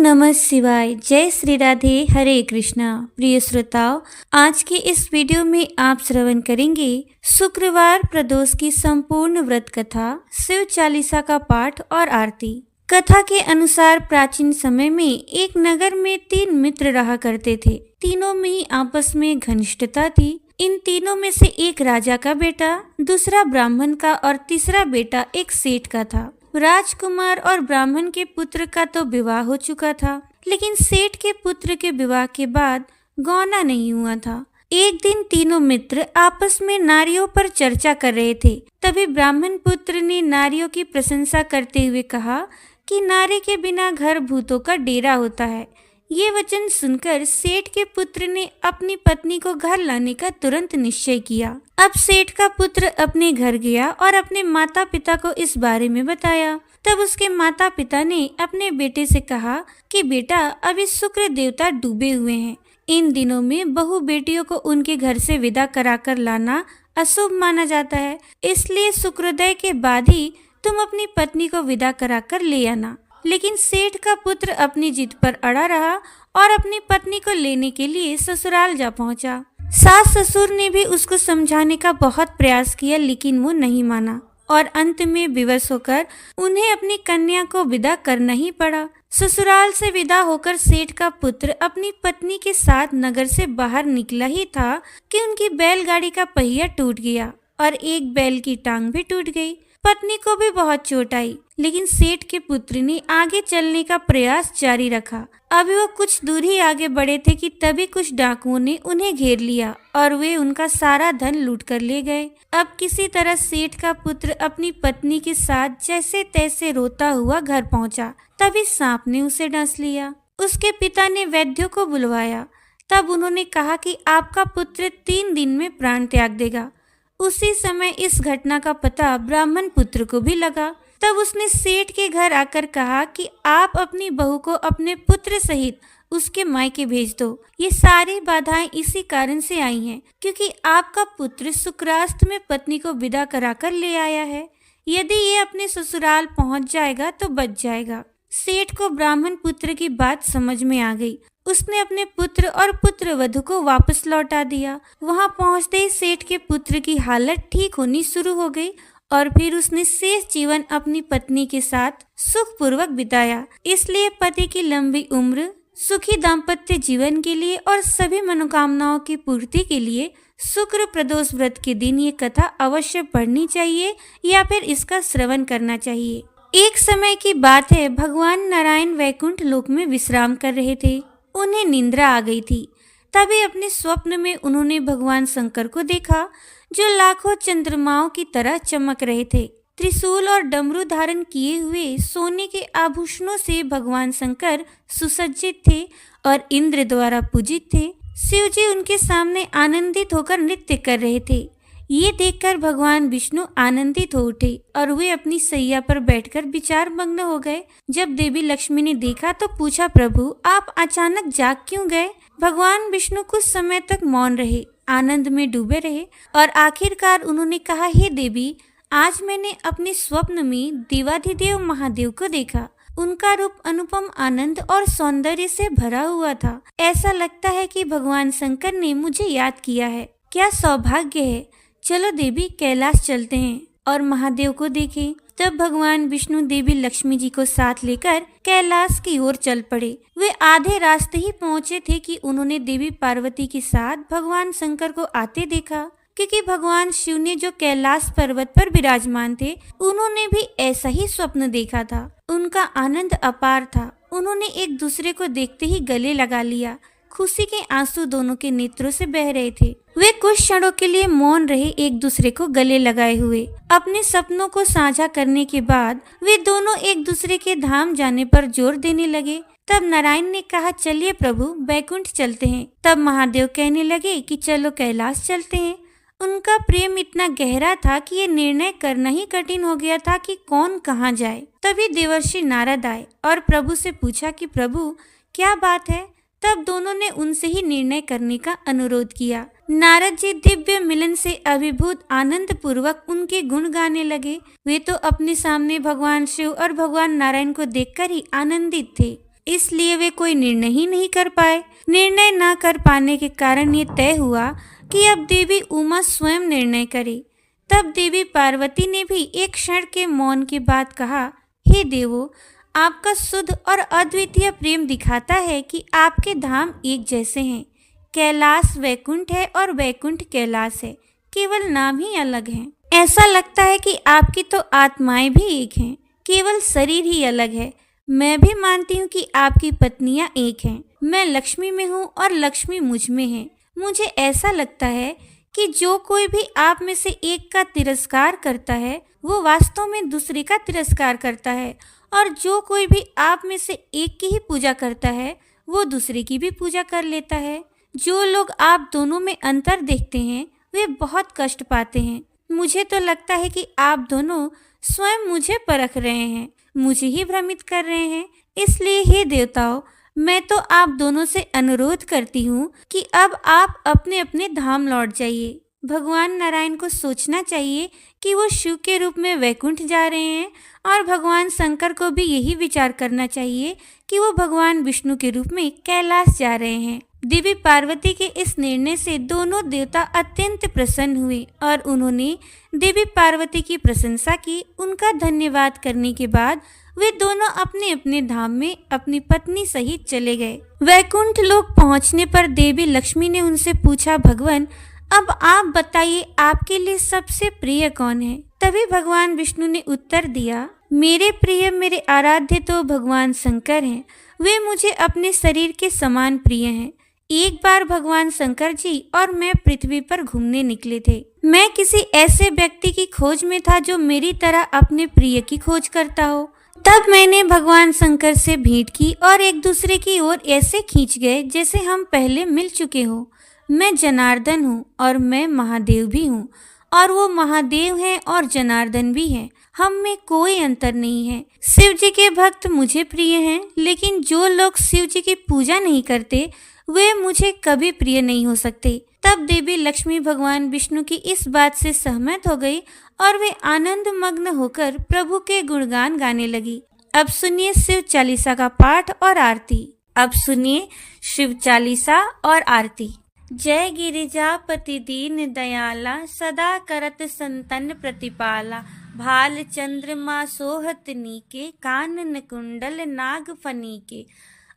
नमः शिवाय। जय श्री राधे, हरे कृष्णा। प्रिय श्रोताओं, आज के इस वीडियो में आप श्रवण करेंगे शुक्रवार प्रदोष की संपूर्ण व्रत कथा, शिव चालीसा का पाठ और आरती। कथा के अनुसार प्राचीन समय में एक नगर में 3 मित्र रहा करते थे। तीनों में ही आपस में घनिष्ठता थी। इन तीनों में से एक राजा का बेटा, दूसरा ब्राह्मण का और तीसरा बेटा एक सेठ का था। राजकुमार और ब्राह्मण के पुत्र का तो विवाह हो चुका था, लेकिन सेठ के पुत्र के विवाह के बाद गौना नहीं हुआ था। एक दिन तीनों मित्र आपस में नारियों पर चर्चा कर रहे थे। तभी ब्राह्मण पुत्र ने नारियों की प्रशंसा करते हुए कहा कि नारी के बिना घर भूतों का डेरा होता है। ये वचन सुनकर सेठ के पुत्र ने अपनी पत्नी को घर लाने का तुरंत निश्चय किया। अब सेठ का पुत्र अपने घर गया और अपने माता पिता को इस बारे में बताया। तब उसके माता पिता ने अपने बेटे से कहा कि बेटा, अभी शुक्र देवता डूबे हुए हैं। इन दिनों में बहू बेटियों को उनके घर से विदा कराकर लाना अशुभ माना जाता है, इसलिए शुक्रोदय के बाद ही तुम अपनी पत्नी को विदा कराकर ले आना। लेकिन सेठ का पुत्र अपनी जिद पर अड़ा रहा और अपनी पत्नी को लेने के लिए ससुराल जा पहुंचा। सास ससुर ने भी उसको समझाने का बहुत प्रयास किया, लेकिन वो नहीं माना और अंत में विवश होकर उन्हें अपनी कन्या को विदा करना ही पड़ा। ससुराल से विदा होकर सेठ का पुत्र अपनी पत्नी के साथ नगर से बाहर निकला ही था कि उनकी बैलगाड़ी का पहिया टूट गया और एक बैल की टांग भी टूट गई। पत्नी को भी बहुत चोट आई, लेकिन सेठ के पुत्र ने आगे चलने का प्रयास जारी रखा। अभी वो कुछ दूर ही आगे बढ़े थे कि तभी कुछ डाकुओं ने उन्हें घेर लिया और वे उनका सारा धन लूट कर ले गए। अब किसी तरह सेठ का पुत्र अपनी पत्नी के साथ जैसे तैसे रोता हुआ घर पहुंचा। तभी सांप ने उसे डस लिया। उसके पिता ने वैद्यों को बुलवाया। तब उन्होंने कहा कि आपका पुत्र 3 दिन में प्राण त्याग देगा। उसी समय इस घटना का पता ब्राह्मण पुत्र को भी लगा। तब उसने सेठ के घर आकर कहा कि आप अपनी बहू को अपने पुत्र सहित उसके मायके भेज दो। ये सारी बाधाएं इसी कारण से आई हैं, क्योंकि आपका पुत्र शुक्रास्त में पत्नी को विदा कराकर ले आया है। यदि ये अपने ससुराल पहुंच जाएगा तो बच जाएगा। सेठ को ब्राह्मण पुत्र की बात समझ में आ गई। उसने अपने पुत्र और पुत्रवधू को वापस लौटा दिया। वहां पहुंचते ही सेठ के पुत्र की हालत ठीक होनी शुरू हो गई और फिर उसने शेष जीवन अपनी पत्नी के साथ सुखपूर्वक बिताया। इसलिए पति की लंबी उम्र, सुखी दाम्पत्य जीवन के लिए और सभी मनोकामनाओं की पूर्ति के लिए शुक्र प्रदोष व्रत के दिन ये कथा अवश्य पढ़नी चाहिए या फिर इसका श्रवण करना चाहिए। एक समय की बात है, भगवान नारायण वैकुंठ लोक में विश्राम कर रहे थे। उन्हें निंद्रा आ गई थी। तभी अपने स्वप्न में उन्होंने भगवान शंकर को देखा, जो लाखों चंद्रमाओं की तरह चमक रहे थे। त्रिशूल और डमरू धारण किए हुए सोने के आभूषणों से भगवान शंकर सुसज्जित थे और इंद्र द्वारा पूजित थे। शिव जी उनके सामने आनंदित होकर नृत्य कर रहे थे। ये देखकर भगवान विष्णु आनंदित हो उठे और वे अपनी सैया पर बैठकर विचार मग्न हो गए। जब देवी लक्ष्मी ने देखा तो पूछा, प्रभु आप अचानक जाग क्यों गए? भगवान विष्णु कुछ समय तक मौन रहे, आनंद में डूबे रहे और आखिरकार उन्होंने कहा, हे देवी, आज मैंने अपने स्वप्न में देवाधिदेव महादेव को देखा। उनका रूप अनुपम आनंद और सौंदर्य से भरा हुआ था। ऐसा लगता है कि भगवान शंकर ने मुझे याद किया है। क्या सौभाग्य है। चलो देवी, कैलाश चलते हैं और महादेव को देखें। तब भगवान विष्णु देवी लक्ष्मी जी को साथ लेकर कैलाश की ओर चल पड़े। वे आधे रास्ते ही पहुंचे थे कि उन्होंने देवी पार्वती के साथ भगवान शंकर को आते देखा, क्योंकि भगवान शिव ने जो कैलाश पर्वत पर विराजमान थे, उन्होंने भी ऐसा ही स्वप्न देखा था। उनका आनंद अपार था। उन्होंने एक दूसरे को देखते ही गले लगा लिया। खुशी के आंसू दोनों के नेत्रों से बह रहे थे। वे कुछ क्षणों के लिए मौन रहे, एक दूसरे को गले लगाए हुए। अपने सपनों को साझा करने के बाद वे दोनों एक दूसरे के धाम जाने पर जोर देने लगे। तब नारायण ने कहा, चलिए प्रभु, बैकुंठ चलते हैं। तब महादेव कहने लगे कि चलो कैलाश चलते हैं। उनका प्रेम इतना गहरा था कि ये निर्णय करना ही कठिन हो गया था कि कौन कहाँ जाए। तभी देवर्षि नारद आए और प्रभु से पूछा कि प्रभु क्या बात है। तब दोनों ने उनसे ही निर्णय करने का अनुरोध किया। नारद जी दिव्य मिलन से अभिभूत आनंद पूर्वक उनके गुण गाने लगे। वे तो अपने सामने भगवान शिव और भगवान नारायण को देखकर ही आनंदित थे। इसलिए वे कोई निर्णय ही नहीं कर पाए। निर्णय न कर पाने के कारण ये तय हुआ कि अब देवी उमा स्वयं निर्णय करे। तब देवी पार्वती ने भी एक क्षण के मौन के बाद कहा, हे देवो, आपका शुद्ध और अद्वितीय प्रेम दिखाता है कि आपके धाम एक जैसे हैं। कैलाश वैकुंठ है और वैकुंठ कैलाश है, केवल नाम ही अलग है। ऐसा लगता है कि आपकी तो आत्माएं भी एक हैं, केवल शरीर ही अलग है। मैं भी मानती हूँ कि आपकी पत्नियां एक हैं। मैं लक्ष्मी में हूँ और लक्ष्मी मुझ में है। मुझे ऐसा लगता है कि जो कोई भी आप में से एक का तिरस्कार करता है वो वास्तव में दूसरे का तिरस्कार करता है, और जो कोई भी आप में से एक की ही पूजा करता है वो दूसरे की भी पूजा कर लेता है। जो लोग आप दोनों में अंतर देखते हैं वे बहुत कष्ट पाते हैं। मुझे तो लगता है कि आप दोनों स्वयं मुझे परख रहे हैं, मुझे ही भ्रमित कर रहे हैं। इसलिए हे देवताओं, मैं तो आप दोनों से अनुरोध करती हूँ कि अब आप अपने अपने धाम लौट जाइए। भगवान नारायण को सोचना चाहिए कि वो शिव के रूप में वैकुंठ जा रहे हैं, और भगवान शंकर को भी यही विचार करना चाहिए कि वो भगवान विष्णु के रूप में कैलाश जा रहे हैं। देवी पार्वती के इस निर्णय से दोनों देवता अत्यंत प्रसन्न हुए और उन्होंने देवी पार्वती की प्रशंसा की। उनका धन्यवाद करने के बाद वे दोनों अपने अपने धाम में अपनी पत्नी सहित चले गए। वैकुंठ लोक पहुंचने पर देवी लक्ष्मी ने उनसे पूछा, भगवान, अब आप बताइए आपके लिए सबसे प्रिय कौन है? तभी भगवान विष्णु ने उत्तर दिया, मेरे प्रिय, मेरे आराध्य तो भगवान शंकर हैं। वे मुझे अपने शरीर के समान प्रिय हैं। एक बार भगवान शंकर जी और मैं पृथ्वी पर घूमने निकले थे। मैं किसी ऐसे व्यक्ति की खोज में था जो मेरी तरह अपने प्रिय की खोज करता हो। तब मैंने भगवान शंकर से भेंट की और एक दूसरे की ओर ऐसे खींच गए जैसे हम पहले मिल चुके हो। मैं जनार्दन हूँ और मैं महादेव भी हूँ, और वो महादेव हैं और जनार्दन भी हैं। हम में कोई अंतर नहीं है। शिव जी के भक्त मुझे प्रिय हैं, लेकिन जो लोग शिव जी की पूजा नहीं करते वे मुझे कभी प्रिय नहीं हो सकते। तब देवी लक्ष्मी भगवान विष्णु की इस बात से सहमत हो गई और वे आनंद मग्न होकर प्रभु के गुणगान गाने लगी। अब सुनिए शिव चालीसा का पाठ और आरती। अब सुनिए शिव चालीसा और आरती। जय गिरिजापति दीन दयाला, सदा करत संतन प्रतिपाला। भाल चंद्रमा सोहत नीके, कानन कुंडल नाग फनीके।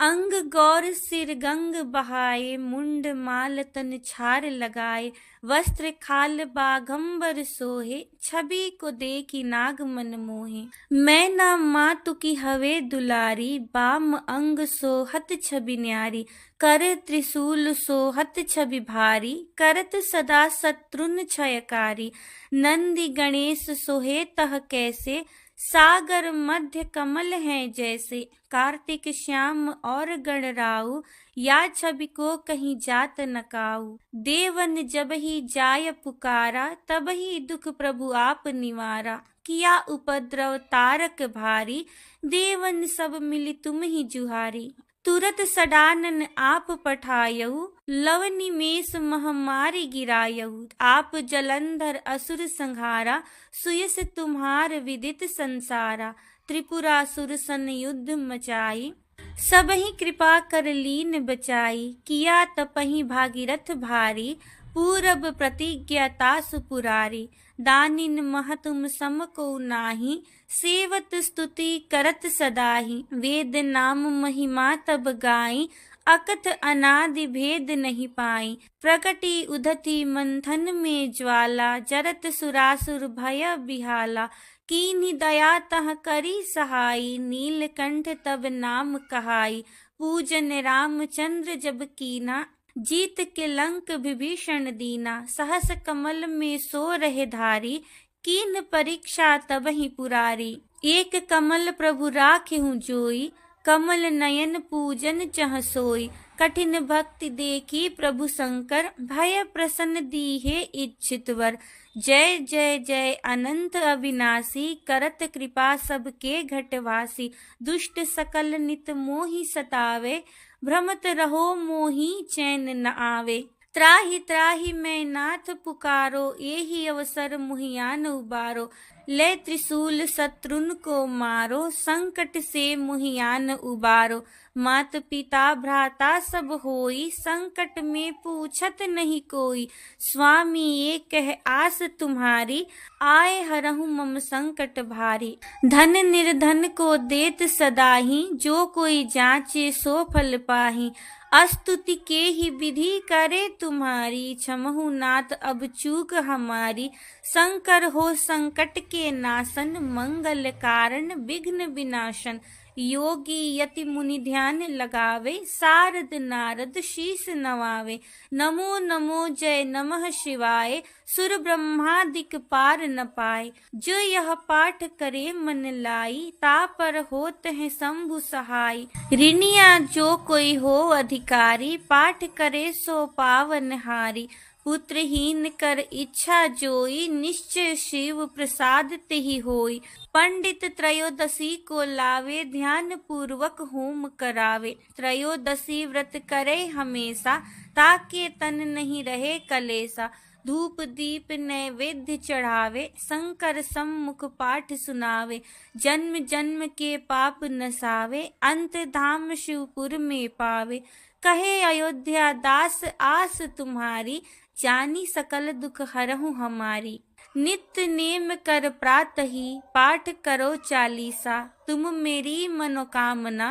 अंग गौर सिर गंग बहाए, मुंड माल तन छार लगाए। वस्त्र खाल बाघंबर सोहे, छवि को देखी नाग मन मोहे। मैं ना मातु की हवे दुलारी, बाम अंग सोहत छवि न्यारी। कर त्रिशूल सोहत छवि भारी, करत सदा शत्रुन क्षयकारी। नंदी गणेश सोहे तह कैसे, सागर मध्य कमल हैं जैसे। कार्तिक श्याम और गणराऊ, या छवि को कहीं जात न काऊ। देवन जब ही जाय पुकारा, तब ही दुख प्रभु आप निवारा। किया उपद्रव तारक भारी, देवन सब मिली तुम ही जुहारी। तुरत सडानन आप पठायऊ, लव निमेष महामारी गिरायऊ। आप जलंधर असुर संहारा, सुयस तुम्हार विदित संसारा। त्रिपुरासुर सन युद्ध मचाई, सबहि कृपा कर लीन बचाई। किया तपहि भागीरथ भारी, पूरब प्रतिज्ञा तासु पुरारी। दानिन महतुम सम को नाही, सेवत स्तुति करत सदाहि। वेद नाम महिमा तब गाई, अकथ अनादि भेद नहीं पाई। प्रकटी उदति मंथन में ज्वाला, जरत सुरासुर भय बिहाला। कीन्ही दया तह करी सहाई, नीलकंठ तब नाम कहाई। पूजन रामचंद्र जब कीना, जीत के लंक विभीषण दीना। सहस कमल में सो रहे धारी, कीन परीक्षा तब ही पुरारी। एक कमल प्रभु राखे हूँ जोई, कमल नयन पूजन चह सोई। कठिन भक्ति देखी प्रभु शंकर, भय प्रसन्न दीहे इच्छित वर। जय जय जय अनंत अविनाशी, करत कृपा सबके घटवासी। दुष्ट सकल नित मोहि सतावे, भ्रमत रहो मोहि चैन न आवे। त्राहि त्राहि मैं नाथ पुकारो, एहि अवसर मुहियान उबारो। ले त्रिशूल शत्रुन को मारो, संकट से मुहियान उबारो। मात पिता भ्राता सब होई, संकट में पूछत नहीं कोई। स्वामी ये कह आस तुम्हारी, आए हरहु मम संकट भारी। धन निर्धन को देत सदाही, जो कोई जांचे सो फल पाही। स्तुति के ही विधि करे तुम्हारी, क्षमहु नाथ अब चूक हमारी। शंकर हो संकट के नाशन, मंगल कारण विघ्न विनाशन। योगी यति मुनि ध्यान लगावे, सारद नारद शीस नवावे। नमो नमो जय नमः शिवाय, सुर ब्रह्मादिक पार न पाए। जो यह पाठ करे मन लाई, ता पर होत है शंभु सहाय। ऋणिया जो कोई हो अधिकारी, पाठ करे सो पावन हारी। पुत्रहीन कर इच्छा जोई, निश्चय शिव प्रसाद तेहि होई। पंडित त्रयोदशी को लावे, ध्यान पूर्वक होम करावे। त्रयोदशी व्रत करे हमेशा, ताके तन नहीं रहे कलेसा। धूप दीप नैवेद्य चढ़ावे, शंकर सम्मुख पाठ सुनावे। जन्म जन्म के पाप नसावे, अंत धाम शिवपुर में पावे। कहे अयोध्या दास आस तुम्हारी, जानी सकल दुख हरहु हमारी। नित्य नेम कर प्रातहि, पाठ करो चालीसा। तुम मेरी मनोकामना,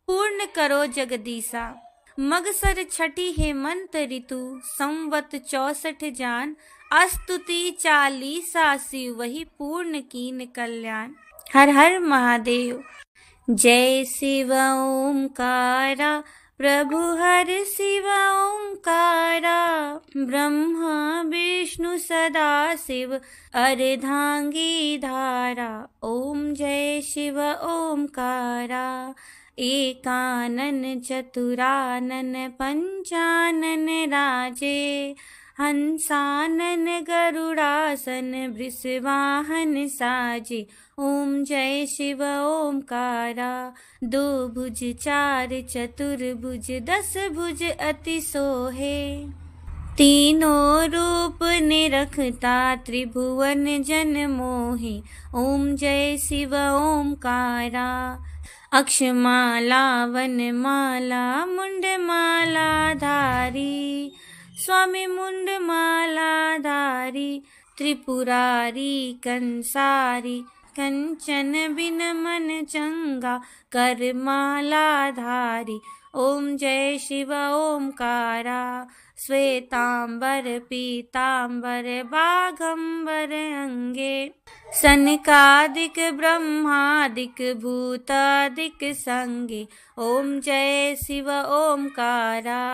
पूर्ण करो जगदीसा। मगसर छठी हेमंत ऋतु, संवत 64 जान। स्तुति चालीसा शिव वही, पूर्ण कीन कल्याण। हर हर महादेव। जय शिव ओंकारा, प्रभु हर शिव ओंकारा। ब्रह्मा विष्णु सदा शिव, अर्धांगी धारा। ओम जय शिव ओंकारा। एकानन चतुरानन पंचानन राजे। हंसानन गरुड़ासन, वृषवाहन साजे। ओम जय शिव ओंकारा। दो भुज चार चतुर्भुज, 10 भुज अति सोहे। तीनों रूप निरखता, त्रिभुवन जन मोहे। ओम जय शिव ओंकारा। अक्षमाला वनमाला, मुंडमाला धारी। स्वामी मुंडमाला धारी, त्रिपुरारी कंसारी। कंचन बिन मन चंगा, करमाला धारी। ओम जय शिव ओंकारा। श्वेतांबर पीतांबर, बाघंबर अंगे। सनकादिक ब्रह्मादिक, भूतादिक संगे। ओम जय शिव ओंकारा।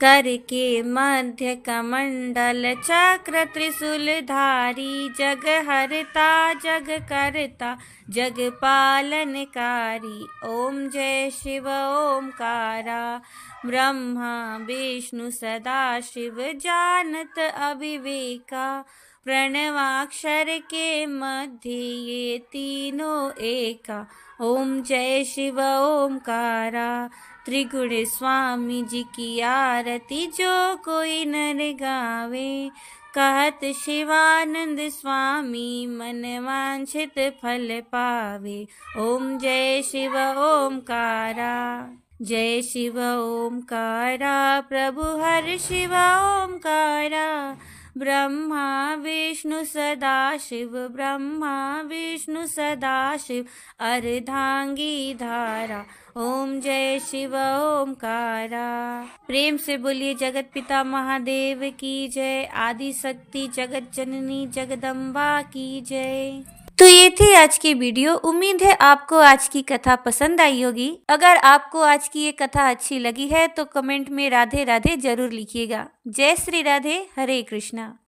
कर के मध्य कमंडल, चक्र त्रिशूल धारी। जग हरता जग करता, जग पालनकारी। ओम जय शिव ओंकारा। ब्रह्मा विष्णु सदा शिव, जानत अविवेका। प्रणवाक्षर के मध्य ये तीनों एका। ओम जय शिव ओंकारा। त्रिगुण स्वामी जी की आरती, जो कोई नर गावे। कहत शिवानंद स्वामी, मन वांछित फल पावे। ओम जय शिव ओंकारा। जय शिव ओंकारा, प्रभु हर शिव ओंकारा। ब्रह्मा विष्णु सदा शिव, ब्रह्मा विष्णु सदा शिव, अर्धांगी धारा। ओम जय शिव ओंकारा। प्रेम से बोलिए जगत पिता महादेव की जय। आदि शक्ति जगत जननी जगदम्बा की जय। तो ये थी आज की वीडियो। उम्मीद है आपको आज की कथा पसंद आई होगी। अगर आपको आज की ये कथा अच्छी लगी है तो कमेंट में राधे राधे जरूर लिखिएगा। जय श्री राधे, हरे कृष्णा।